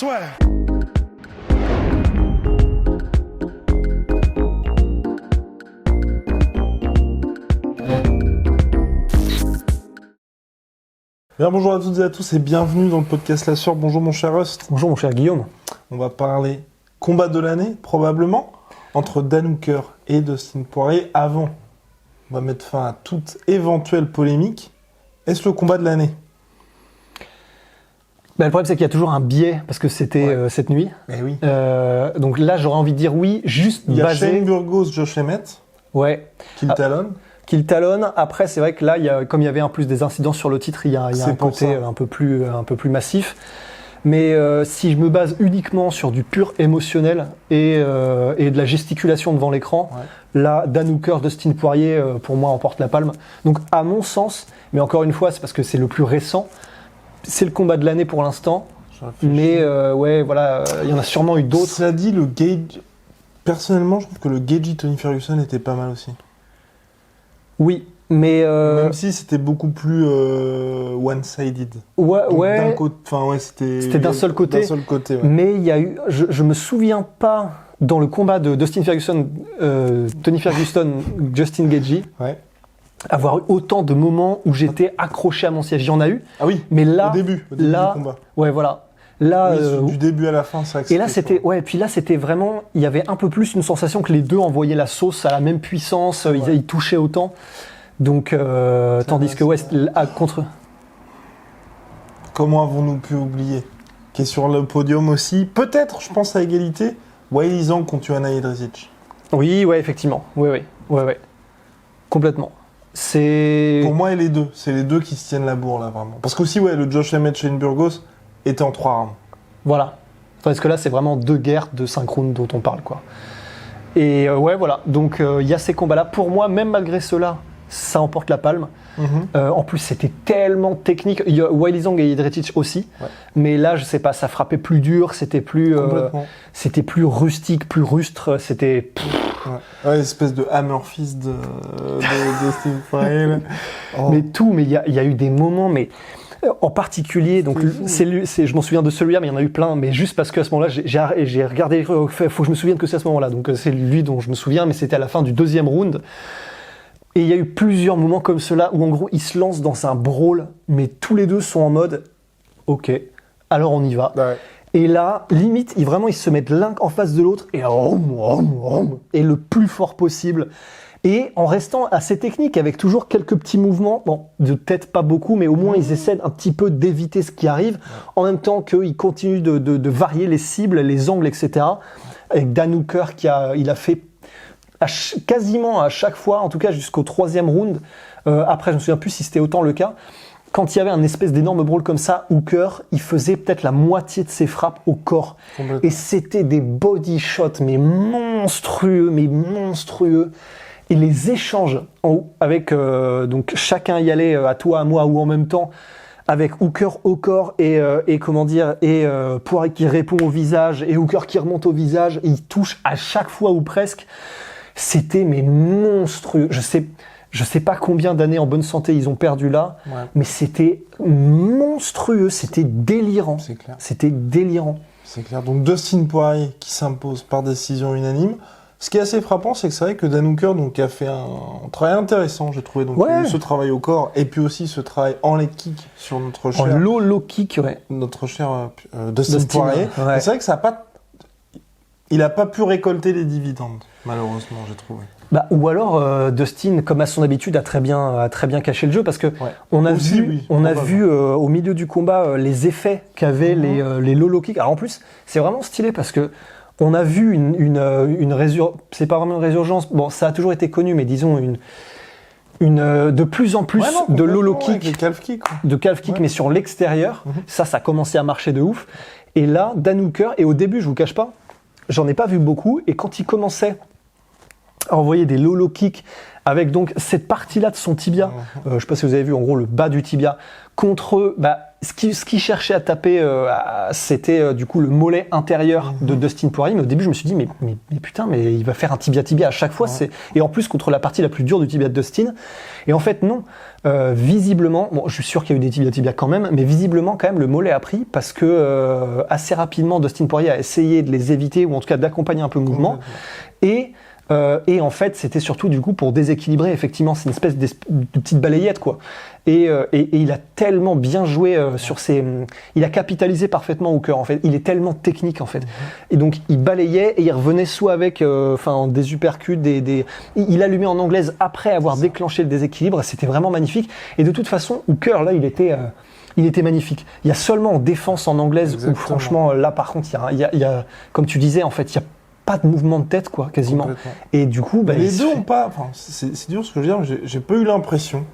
swear. Bien, bonjour à toutes et à tous et bienvenue dans le podcast La Sueur. Bonjour mon cher Rust. Bonjour mon cher Guillaume. On va parler combat de l'année, probablement, entre Dan Hooker et Dustin Poirier. Avant, on va mettre fin à toute éventuelle polémique. Est-ce le combat de l'année ? Le problème, c'est qu'il y a toujours un biais, parce que c'était cette nuit. Eh oui. Donc là, j'aurais envie de dire oui, juste Il y a basé... Shane Burgos, Josh Emmett, qui le talonne. Qui le talonne. Après, c'est vrai que là, comme il y avait en plus des incidents sur le titre, il y a un côté un peu plus massif. Mais si je me base uniquement sur du pur émotionnel et de la gesticulation devant l'écran, là, Dan Hooker, Dustin Poirier, pour moi, emporte la palme. Donc, à mon sens, mais encore une fois, c'est parce que c'est le plus récent, c'est le combat de l'année pour l'instant. Mais il y en a sûrement eu d'autres. Ça dit, le gauge... Personnellement, je trouve que le gauge Tony Ferguson était pas mal aussi. Oui, mais... Même si c'était beaucoup plus one-sided. C'était d'un seul côté. Ouais. Mais il y a eu... Je me souviens pas, dans le combat de Dustin Ferguson, Tony Ferguson, Justin Gaethje, avoir eu autant de moments où j'étais accroché à mon siège. Il y en a eu. Ah oui, mais là, au début du combat. Ouais, voilà. Là, du début à la fin, c'est vrai que et là, puis là, c'était vraiment, il y avait un peu plus une sensation que les deux envoyaient la sauce à la même puissance, ils touchaient autant. Donc, tandis que contre. Comment avons-nous pu oublier qui est sur le podium aussi, peut-être, je pense à égalité, Weili Zhang contre Joanna Jedrzejczyk. Oui, effectivement. Oui. Complètement. Pour moi, c'est les deux qui se tiennent la bourre là, vraiment. Parce qu'aussi, le Josh Emmett, Shane Burgos était en 3 rounds. Voilà. Parce que là, c'est vraiment 2 guerres de 5 rounds dont on parle, quoi. Et voilà. Donc, il y a ces combats-là. Pour moi, même malgré cela, ça emporte la palme. En plus, c'était tellement technique. Il y a Weili Zhang et Jedrzejczyk aussi. Ouais. Mais là, je sais pas, ça frappait plus dur. C'était plus rustique, plus rustre. C'était... espèce de hammer fist de Steve Poirier. Mais il y a eu des moments... mais en particulier, donc je m'en souviens de celui-là, mais il y en a eu plein, mais juste parce qu'à ce moment-là, j'ai regardé, il faut que je me souvienne que c'est à ce moment-là, donc c'est lui dont je me souviens, mais c'était à la fin du 2e round. Et il y a eu plusieurs moments comme cela où en gros, ils se lancent dans un brawl, mais tous les deux sont en mode « Ok, alors on y va ». Et là, limite, ils se mettent l'un en face de l'autre et le plus fort possible. Et en restant assez technique, avec toujours quelques petits mouvements, de tête pas beaucoup, mais au moins ils essaient un petit peu d'éviter ce qui arrive, en même temps qu'ils continuent de varier les cibles, les angles, etc. Avec Dan Hooker il a fait quasiment à chaque fois, en tout cas jusqu'au 3e round, après je me souviens plus si c'était autant le cas, quand il y avait un espèce d'énorme brawl comme ça, Hooker, il faisait peut-être la moitié de ses frappes au corps. Et c'était des body shots, mais monstrueux. Et les échanges avec donc chacun y allait à toi, à moi ou en même temps, avec Hooker au corps et Poirier qui répond au visage et Hooker qui remonte au visage, et il touche à chaque fois ou presque. C'était monstrueux. Je sais pas combien d'années en bonne santé ils ont perdu là, mais c'était monstrueux, c'était délirant. C'est clair. C'était délirant. C'est clair. Donc Dustin Poirier qui s'impose par décision unanime. Ce qui est assez frappant, c'est que c'est vrai que Dan Hooker a fait un travail intéressant, j'ai trouvé. Donc ce travail au corps et puis aussi ce travail en leg kick sur notre cher... En low kick, notre cher Dustin Poirier. C'est vrai que il n'a pas pu récolter les dividendes, malheureusement, j'ai trouvé. Ou alors Dustin, comme à son habitude, a très bien caché le jeu, parce que on a vu au milieu du combat les effets qu'avaient les low kicks. Alors en plus, c'est vraiment stylé parce que on a vu une c'est pas vraiment une résurgence. Bon, ça a toujours été connu, mais disons de plus en plus de low kick, de calf kick, mais sur l'extérieur. Ça a commencé à marcher de ouf. Et là, Dan Hooker, et au début, je vous cache pas, j'en ai pas vu beaucoup. Et quand il commençait envoyer des low kicks avec donc cette partie-là de son tibia. Je sais pas si vous avez vu, en gros, le bas du tibia contre ce qu'il cherchait à taper, c'était du coup le mollet intérieur de Dustin Poirier. Mais au début, je me suis dit, mais putain, mais il va faire un tibia à chaque fois. Et en plus, contre la partie la plus dure du tibia de Dustin. Et en fait, non. Visiblement, bon, je suis sûr qu'il y a eu des tibia quand même, mais visiblement, quand même, le mollet a pris parce que assez rapidement, Dustin Poirier a essayé de les éviter ou en tout cas d'accompagner un peu le mouvement. Et en fait, c'était surtout du coup pour déséquilibrer. Effectivement, c'est une espèce de petite balayette, quoi. Et il a tellement bien joué sur ses. Il a capitalisé parfaitement Hooker, en fait. Il est tellement technique, en fait. Et donc, il balayait et il revenait soit avec des uppercuts, il allumait en anglaise après avoir déclenché le déséquilibre. C'était vraiment magnifique. Et de toute façon, Hooker, là, il était magnifique. Il y a seulement en défense en anglaise où, franchement, là, par contre, il y a, comme tu disais, en fait, il y a pas de mouvement de tête, quoi, quasiment. Et du coup, les deux ont pas. Enfin, c'est dur ce que je veux dire. J'ai pas eu l'impression,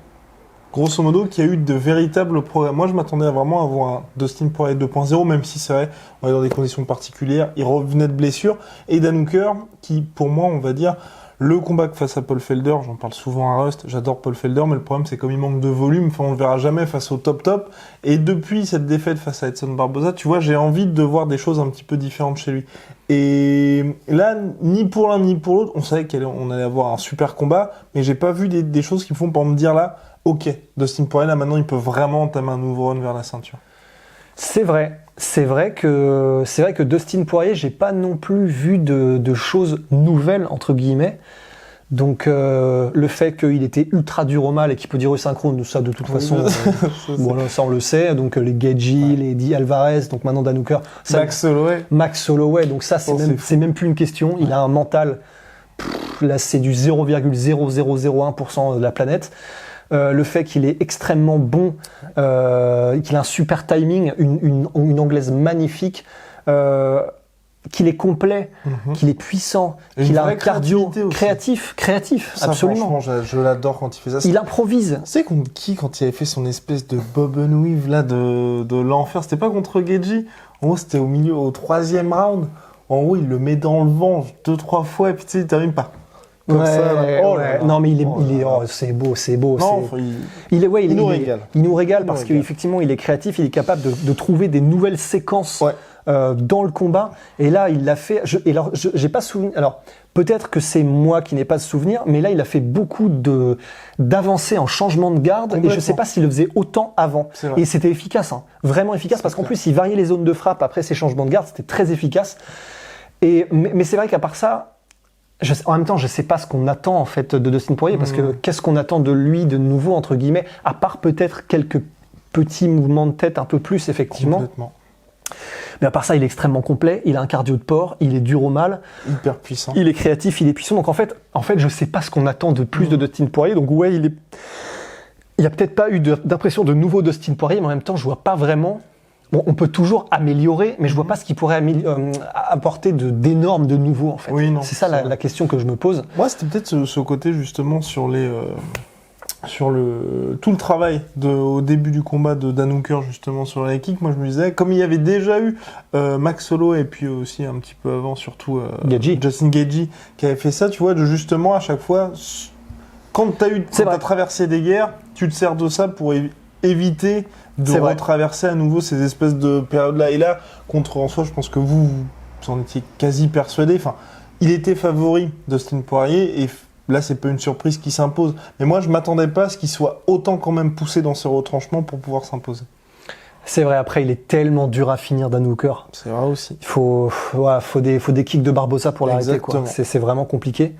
grosso modo, qu'il y a eu de véritables progrès. Moi, je m'attendais vraiment à voir un Dustin Poirier 2.0, même si c'est vrai, on est dans des conditions particulières. Il revenait de blessure. Et Dan Hooker, qui, pour moi, on va dire, le combat face à Paul Felder, j'en parle souvent à Rust, j'adore Paul Felder, mais le problème c'est comme il manque de volume, on le verra jamais face au top. Et depuis cette défaite face à Edson Barboza, tu vois, j'ai envie de voir des choses un petit peu différentes chez lui. Et là, ni pour l'un ni pour l'autre, on savait qu'on allait avoir un super combat, mais j'ai pas vu des choses qui me font pour me dire là, ok, Dustin Poirier, là maintenant il peut vraiment entamer un nouveau run vers la ceinture. C'est vrai que Dustin Poirier, j'ai pas non plus vu de choses nouvelles entre guillemets. Donc le fait qu'il était ultra dur au mal et qu'il peut dire synchrone, ça de toute façon, voilà, ça on le sait. Donc les Gaethje, les Eddie Alvarez, donc maintenant Dan Hooker, Max Holloway. Donc ça c'est même plus une question. Il a un mental. Là c'est du 0,0001% de la planète. Le fait qu'il est extrêmement bon, qu'il a un super timing, une anglaise magnifique, qu'il est complet, qu'il est puissant, qu'il a un cardio créatif, ça, absolument. Franchement, je l'adore quand il fait ça. Il improvise. Tu sais contre qui, quand il avait fait son espèce de bob and weave là de l'enfer, c'était pas contre Gaethje. En gros, c'était au 3e round. En gros, il le met dans le vent 2-3 fois et puis tu sais, il termine pas. Comme ça, là. Non mais c'est beau. Non, il nous régale parce qu'effectivement il est créatif, il est capable de trouver des nouvelles séquences dans le combat. Et là il l'a fait. J'ai pas souvenir. Alors peut-être que c'est moi qui n'ai pas de souvenir, mais là il a fait beaucoup d'avancées en changement de garde et je sais pas s'il le faisait autant avant. Et c'était efficace, vraiment efficace parce qu'en plus il variait les zones de frappe après ses changements de garde, c'était très efficace. Mais c'est vrai qu'à part ça. En même temps, je sais pas ce qu'on attend en fait de Dustin Poirier parce que qu'est-ce qu'on attend de lui de nouveau entre guillemets, à part peut-être quelques petits mouvements de tête un peu plus effectivement. Complètement. Mais à part ça, il est extrêmement complet, il a un cardio de porc, il est dur au mal, hyper puissant. Il est créatif, il est puissant. Donc en fait, je sais pas ce qu'on attend de plus de Dustin Poirier. Donc ouais, il y a peut-être pas eu d'impression de nouveau Dustin Poirier, mais en même temps, je vois pas vraiment. Bon, on peut toujours améliorer, mais je vois pas ce qui pourrait apporter d'énormes de nouveau en fait. Oui, non, c'est ça la question que je me pose. Moi, c'était peut-être ce côté justement sur tout le travail au début du combat de Dan Hooker justement sur les kicks. Moi, je me disais, comme il y avait déjà eu Max Holloway et puis aussi un petit peu avant surtout Justin Gaethje qui avait fait ça, tu vois, de justement à chaque fois, quand t'as traversé des guerres, tu te sers de ça pour éviter de retraverser à nouveau ces espèces de périodes-là. Et là, contre en soi, je pense que vous en étiez quasi persuadé. Enfin, il était favori, Dustin Poirier, et là, c'est pas une surprise qui s'impose. Mais moi, je m'attendais pas à ce qu'il soit autant quand même poussé dans ses retranchements pour pouvoir s'imposer. C'est vrai, après, il est tellement dur à finir, Dan Hooker. C'est vrai aussi. Il faut des kicks de Barboza pour l'arrêter, quoi. C'est vraiment compliqué.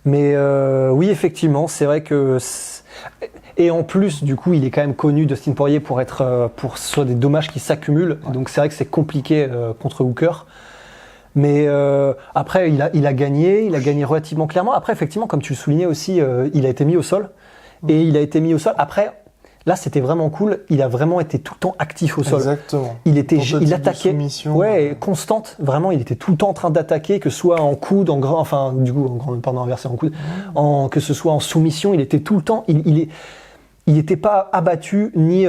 Mais oui, effectivement, c'est vrai que... Et en plus, du coup, il est quand même connu, Dustin Poirier, pour soit des dommages qui s'accumulent. Ouais. Donc c'est vrai que c'est compliqué contre Hooker. Mais après, il a gagné relativement clairement. Après, effectivement, comme tu le soulignais aussi, il a été mis au sol. Et il a été mis au sol. Après, là, c'était vraiment cool. Il a vraiment été tout le temps actif au sol. Exactement. Il attaquait, constante. Vraiment, il était tout le temps en train d'attaquer, que ce soit en coude, inversé en coude, que ce soit en soumission. Il était tout le temps. Il n'était pas abattu, ni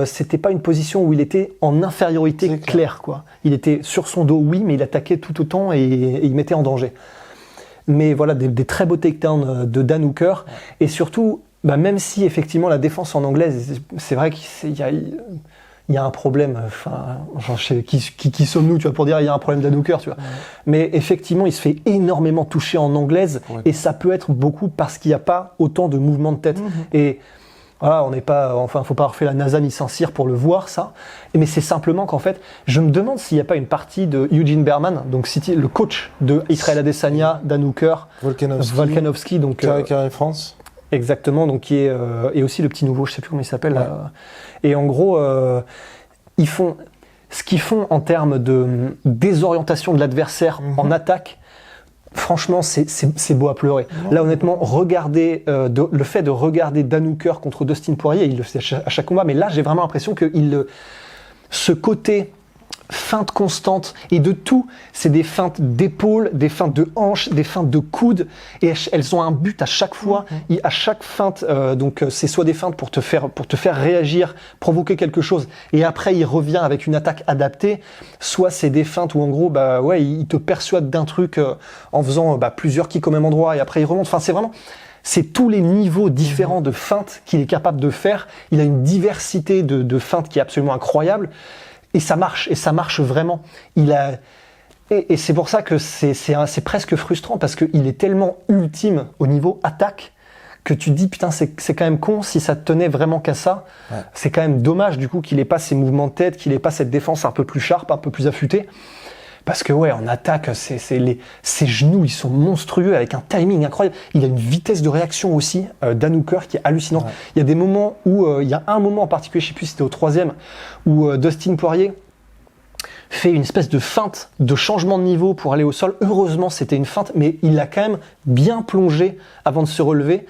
c'était pas une position où il était en infériorité claire, quoi. Il était sur son dos, oui, mais il attaquait tout autant et il mettait en danger. mais voilà, des très beaux takedowns de Dan Hooker. Et surtout, même si effectivement la défense en anglaise, c'est vrai qu'il y a un problème, enfin, je sais, qui sommes-nous, tu vois, pour dire il y a un problème Dan Hooker, tu vois. Mais effectivement, il se fait énormément toucher en anglaise, et ça peut être beaucoup parce qu'il n'y a pas autant de mouvements de tête. Et voilà, on n'est pas, enfin, faut pas refaire la NASA ni Saint-Cyr pour le voir, ça. Mais c'est simplement qu'en fait, je me demande s'il n'y a pas une partie de Eugene Berman, donc le coach de Israël Adesanya, Dan Hooker, Volkanovski, donc Carré France. Exactement, donc qui est et aussi le petit nouveau, je sais plus comment il s'appelle. Là. Et en gros, ils font ce qu'ils font en termes de désorientation de l'adversaire en attaque. Franchement, c'est beau à pleurer. Là, honnêtement, regardez le fait de regarder Dan Hooker contre Dustin Poirier, il le fait à chaque combat, mais là, j'ai vraiment l'impression que ce côté feinte constante et de tout, c'est des feintes d'épaule, des feintes de hanche, des feintes de coude, et elles ont un but à chaque fois. À chaque feinte, donc c'est soit des feintes pour te faire réagir, provoquer quelque chose, et après il revient avec une attaque adaptée, soit c'est des feintes où en gros il te persuade d'un truc en faisant plusieurs kicks au même endroit et après il remonte. Enfin, c'est tous les niveaux différents de feintes qu'il est capable de faire. Il a une diversité de feintes qui est absolument incroyable. Et ça marche vraiment. Et c'est pour ça que c'est presque frustrant, parce qu'il est tellement ultime au niveau attaque que tu te dis, putain, c'est quand même con si ça tenait vraiment qu'à ça. Ouais. C'est quand même dommage du coup qu'il ait pas ces mouvements de tête, qu'il ait pas cette défense un peu plus sharp, un peu plus affûtée. Parce que en attaque, ses genoux, ils sont monstrueux avec un timing incroyable. Il a une vitesse de réaction aussi, Dan Hooker, qui est hallucinante. Ouais. Il y a des moments où, il y a un moment en particulier, je sais plus si c'était au 3e, où Dustin Poirier fait une espèce de feinte de changement de niveau pour aller au sol. Heureusement, c'était une feinte, mais il l'a quand même bien plongé avant de se relever.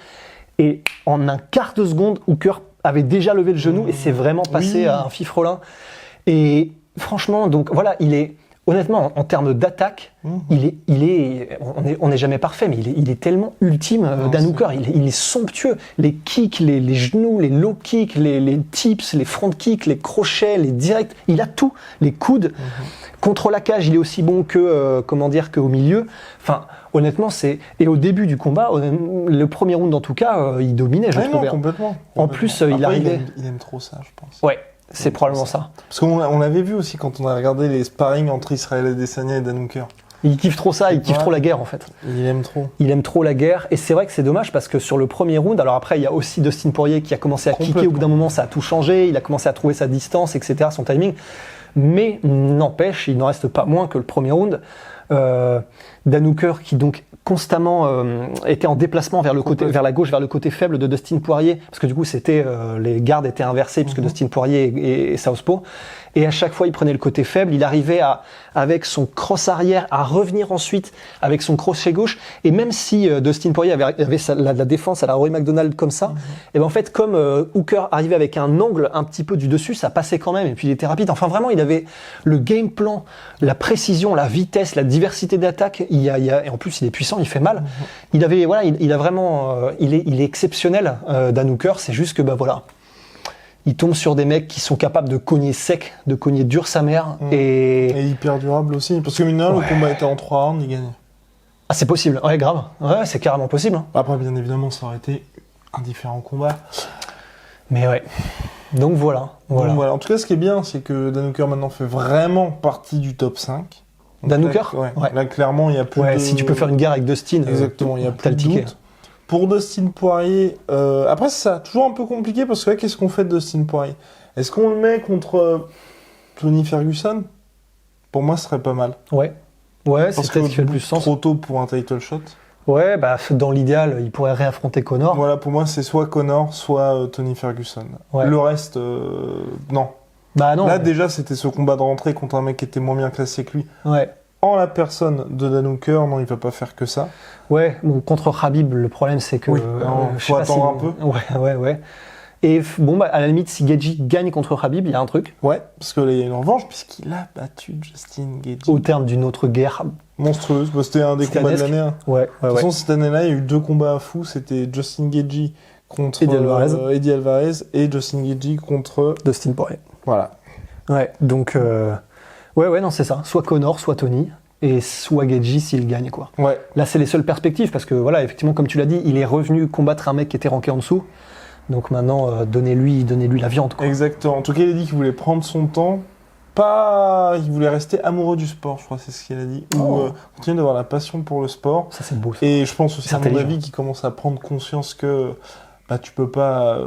Et en un quart de seconde, Hooker avait déjà levé le genou et c'est vraiment passé à un fifrelin. Et franchement, donc voilà, honnêtement, en termes d'attaque, on n'est jamais parfait, mais il est tellement ultime, Dan Hooker. Il est somptueux. Les kicks, les genoux, les low kicks, les tips, les front kicks, les crochets, les directs, il a tout. Les coudes. Contre la cage, il est aussi bon qu'au milieu. Enfin, honnêtement, et au début du combat, le premier round en tout cas, il dominait, je trouvais. Complètement. En plus, après, il arrivait. Il aime trop ça, je pense. Ouais. C'est probablement ça. Parce qu'on l'avait vu aussi quand on a regardé les sparring entre Israël Adesanya et Dan Hooker. Il kiffe trop ça, il kiffe trop la guerre en fait. Il aime trop. Il aime trop la guerre, et c'est vrai que c'est dommage parce que sur le premier round, alors après il y a aussi Dustin Poirier qui a commencé à kicker, au bout d'un moment ça a tout changé, il a commencé à trouver sa distance, etc., son timing. Mais n'empêche, il n'en reste pas moins que le premier round. Dan Hooker qui donc constamment était en déplacement vers la gauche, vers le côté faible de Dustin Poirier, parce que du coup les gardes étaient inversés puisque Dustin Poirier est southpaw, et à chaque fois il prenait le côté faible, il arrivait avec son cross arrière à revenir ensuite avec son crochet gauche, et même si Dustin Poirier avait la défense à la Roy McDonald comme ça, et ben en fait comme Hooker arrivait avec un angle un petit peu du dessus, ça passait quand même, et puis il était rapide. Enfin vraiment, il avait le game plan, la précision, la vitesse, la diversité d'attaque. Et en plus il est puissant, il fait mal. Il a vraiment, il est exceptionnel, Dan Hooker. C'est juste que il tombe sur des mecs qui sont capables de cogner sec, de cogner dur sa mère. Et hyper durable aussi. Parce que maintenant, le combat était en 3 rounds, il gagnait. Ah, c'est possible. Ouais, grave. Ouais, c'est carrément possible. Hein. Après, bien évidemment, ça aurait été un différent combat. Mais ouais. Donc voilà. En tout cas, ce qui est bien, c'est que Dan Hooker maintenant fait vraiment partie du top 5. Donc Dan Hooker ? Ouais. Là, clairement, il n'y a plus de... si tu peux faire une guerre avec Dustin, exactement, il n'y a plus de doute. Pour Dustin Poirier, après c'est ça, toujours un peu compliqué parce que là, qu'est-ce qu'on fait de Dustin Poirier ? Est-ce qu'on le met contre Tony Ferguson ? Pour moi, ce serait pas mal. Ouais, c'est peut-être ce qui fait le plus sens. Trop tôt pour un title shot. Ouais, dans l'idéal, il pourrait réaffronter Conor. Voilà, pour moi, c'est soit Conor, soit Tony Ferguson. Ouais. Le reste, non. Non. Là, déjà, c'était ce combat de rentrée contre un mec qui était moins bien classé que lui. Ouais. En la personne de Dan Hooker, non, il va pas faire que ça. Ouais, contre Khabib, le problème, c'est que... faut attendre un peu. Ouais. Et à la limite, si Gaethje gagne contre Khabib, il y a un truc. Ouais, parce que en revanche, puisqu'il a battu Justin Gaethje. Au terme d'une autre guerre monstrueuse. C'était un des combats de l'année. Hein. Ouais. De toute façon, cette année-là, il y a eu 2 combats à fou. C'était Justin Gaethje contre Eddie Alvarez et Justin Gaethje contre Dustin Poirier. Voilà. Ouais, donc... non, c'est ça. Soit Conor, soit Tony. et Swagedji s'il gagne, quoi. Ouais. Là, c'est les seules perspectives parce que, voilà, effectivement, comme tu l'as dit, il est revenu combattre un mec qui était ranké en dessous. Donc maintenant, donnez-lui la viande, quoi. Exactement. En tout cas, il a dit qu'il voulait prendre son temps. Il voulait rester amoureux du sport, je crois, c'est ce qu'il a dit. Ou continuer d'avoir la passion pour le sport. Ça, c'est beau. Ça. Et je pense aussi, à mon avis, qu'il commence à prendre conscience que tu peux pas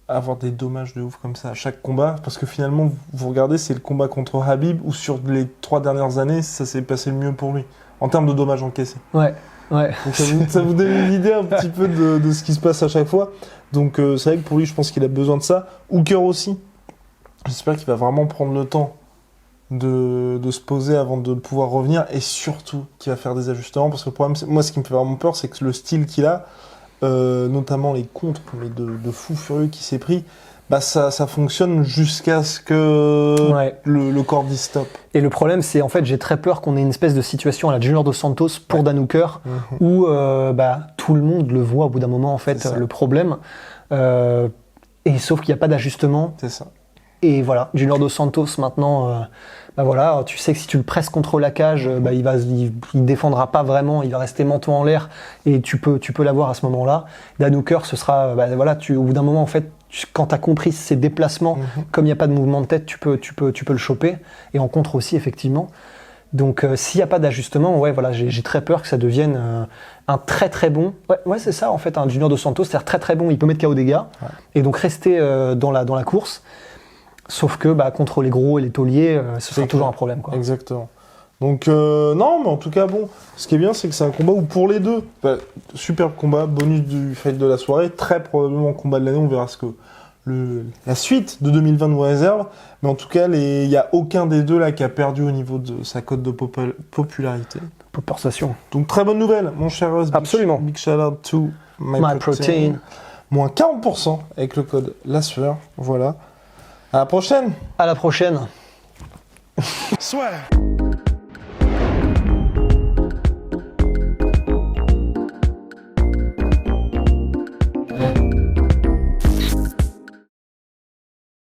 avoir des dommages de ouf comme ça à chaque combat. Parce que finalement, vous regardez, c'est le combat contre Khabib où sur les 3 dernières années, ça s'est passé le mieux pour lui. En termes de dommages encaissés. Ouais. Donc ça vous donne une idée un petit peu de ce qui se passe à chaque fois. Donc c'est vrai que pour lui, je pense qu'il a besoin de ça. Hooker aussi. J'espère qu'il va vraiment prendre le temps de se poser avant de pouvoir revenir et surtout qu'il va faire des ajustements parce que le problème, moi ce qui me fait vraiment peur, c'est que le style qu'il a, notamment les contres mais de fou furieux qu'il s'est pris, ça fonctionne jusqu'à ce que le corps dise stop. Et le problème, c'est en fait, j'ai très peur qu'on ait une espèce de situation à la Junior Dos Santos pour Dan Hooker où tout le monde le voit au bout d'un moment en fait le problème et sauf qu'il n'y a pas d'ajustement. C'est ça. Et voilà, Junior Dos Santos maintenant, tu sais que si tu le presses contre la cage, il défendra pas vraiment, il va rester menton en l'air et tu peux l'avoir à ce moment-là. Dan Hooker, ce sera, au bout d'un moment en fait, quand tu as compris ses déplacements, comme il n'y a pas de mouvement de tête, tu peux le choper et en contre aussi effectivement. Donc s'il n'y a pas d'ajustement, j'ai très peur que ça devienne un très très bon. Ouais, c'est ça en fait, un Junior Dos Santos, c'est-à-dire très très bon, il peut mettre KO des gars et donc rester dans la course. Sauf que contre les gros et les tauliers, ce sera toujours un problème, quoi. Exactement. Donc non, mais en tout cas, bon, ce qui est bien, c'est que c'est un combat où pour les deux, superbe combat, bonus du fight de la soirée, très probablement combat de l'année, on verra ce que la suite de 2020 nous réserve. Mais en tout cas, il n'y a aucun des deux là qui a perdu au niveau de sa cote de popularité. Population. Donc très bonne nouvelle, mon cher Russ. Absolument. Big shout out to MyProtein. Moins 40% avec le code LASUEUR. Voilà. À la prochaine. À la prochaine. Swear.